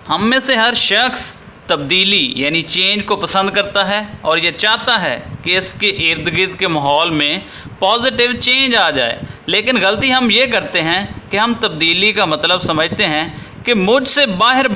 ہم میں سے ہر شخص تبدیلی یعنی چینج کو پسند کرتا ہے اور یہ چاہتا ہے کہ اس کے ارد گرد کے ماحول میں پازیٹیو چینج آ جائے، لیکن غلطی ہم یہ کرتے ہیں کہ ہم تبدیلی کا مطلب سمجھتے ہیں کہ مجھ سے باہر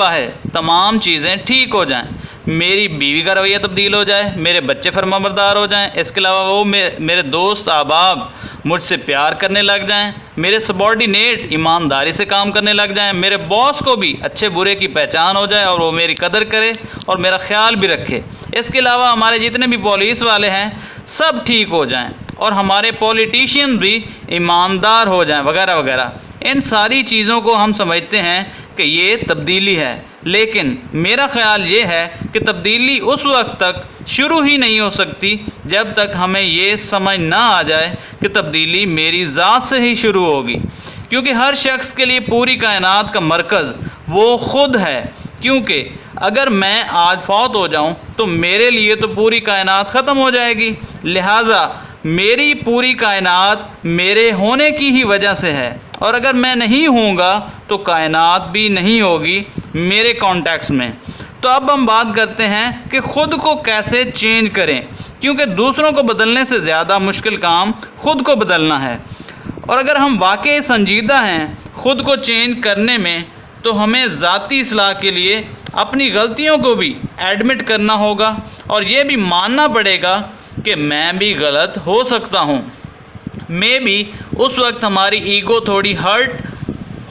تمام چیزیں ٹھیک ہو جائیں، میری بیوی کا رویہ تبدیل ہو جائے، میرے بچے فرمانبردار ہو جائیں، اس کے علاوہ وہ میرے دوست احباب مجھ سے پیار کرنے لگ جائیں، میرے سبارڈینیٹ ایمانداری سے کام کرنے لگ جائیں، میرے باس کو بھی اچھے برے کی پہچان ہو جائے اور وہ میری قدر کرے اور میرا خیال بھی رکھے، اس کے علاوہ ہمارے جتنے بھی پولیس والے ہیں سب ٹھیک ہو جائیں اور ہمارے پولیٹیشین بھی ایماندار ہو جائیں وغیرہ وغیرہ۔ ان ساری چیزوں کو ہم سمجھتے ہیں کہ یہ تبدیلی ہے، لیکن میرا خیال یہ ہے کہ تبدیلی اس وقت تک شروع ہی نہیں ہو سکتی جب تک ہمیں یہ سمجھ نہ آ جائے کہ تبدیلی میری ذات سے ہی شروع ہوگی، کیونکہ ہر شخص کے لیے پوری کائنات کا مرکز وہ خود ہے۔ کیونکہ اگر میں آج فوت ہو جاؤں تو میرے لیے تو پوری کائنات ختم ہو جائے گی، لہٰذا میری پوری کائنات میرے ہونے کی ہی وجہ سے ہے، اور اگر میں نہیں ہوں گا تو کائنات بھی نہیں ہوگی میرے کانٹیکس میں۔ تو اب ہم بات کرتے ہیں کہ خود کو کیسے چینج کریں، کیونکہ دوسروں کو بدلنے سے زیادہ مشکل کام خود کو بدلنا ہے، اور اگر ہم واقعی سنجیدہ ہیں خود کو چینج کرنے میں تو ہمیں ذاتی اصلاح کے لیے اپنی غلطیوں کو بھی ایڈمٹ کرنا ہوگا اور یہ بھی ماننا پڑے گا کہ میں بھی غلط ہو سکتا ہوں۔ میں بھی اس وقت ہماری ایگو تھوڑی ہرٹ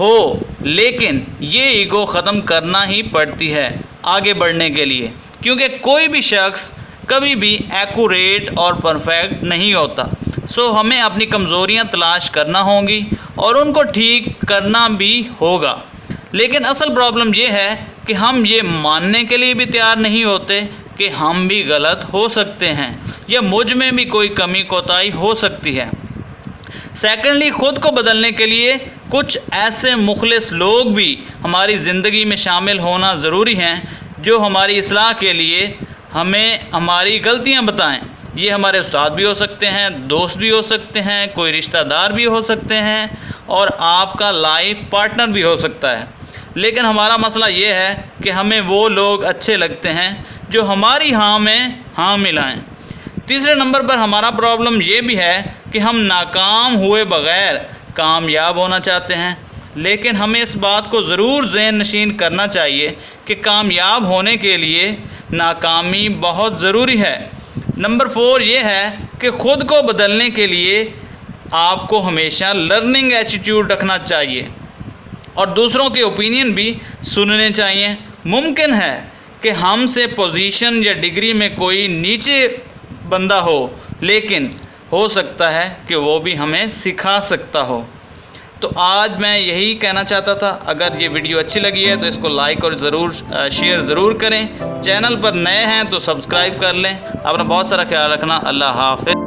ہو، لیکن یہ ایگو ختم کرنا ہی پڑتی ہے آگے بڑھنے کے لیے، کیونکہ کوئی بھی شخص کبھی بھی ایکوریٹ اور پرفیکٹ نہیں ہوتا۔ سو ہمیں اپنی کمزوریاں تلاش کرنا ہوں گی اور ان کو ٹھیک کرنا بھی ہوگا، لیکن اصل پرابلم یہ ہے کہ ہم یہ ماننے کے لیے بھی تیار نہیں ہوتے کہ ہم بھی غلط ہو سکتے ہیں یا مجھ میں بھی کوئی کمی کوتاہی ہو سکتی ہے۔ سیکنڈلی، خود کو بدلنے کے لیے کچھ ایسے مخلص لوگ بھی ہماری زندگی میں شامل ہونا ضروری ہیں جو ہماری اصلاح کے لیے ہمیں ہماری غلطیاں بتائیں۔ یہ ہمارے استاد بھی ہو سکتے ہیں، دوست بھی ہو سکتے ہیں، کوئی رشتہ دار بھی ہو سکتے ہیں اور آپ کا لائف پارٹنر بھی ہو سکتا ہے، لیکن ہمارا مسئلہ یہ ہے کہ ہمیں وہ لوگ اچھے لگتے ہیں جو ہماری ہاں میں ہاں ملائیں۔ تیسرے نمبر پر ہمارا پرابلم یہ بھی ہے کہ ہم ناکام ہوئے بغیر کامیاب ہونا چاہتے ہیں، لیکن ہمیں اس بات کو ضرور ذہن نشین کرنا چاہیے کہ کامیاب ہونے کے لیے ناکامی بہت ضروری ہے۔ نمبر 4 یہ ہے کہ خود کو بدلنے کے لیے آپ کو ہمیشہ لرننگ ایٹیٹیوڈ رکھنا چاہیے اور دوسروں کے اوپینین بھی سننے چاہیے۔ ممکن ہے کہ ہم سے پوزیشن یا ڈگری میں کوئی نیچے بندہ ہو، لیکن ہو سکتا ہے کہ وہ بھی ہمیں سکھا سکتا ہو۔ تو آج میں یہی کہنا چاہتا تھا۔ اگر یہ ویڈیو اچھی لگی ہے تو اس کو لائک اور شیئر ضرور کریں۔ چینل پر نئے ہیں تو سبسکرائب کر لیں۔ اپنا بہت سارا خیال رکھنا۔ اللہ حافظ۔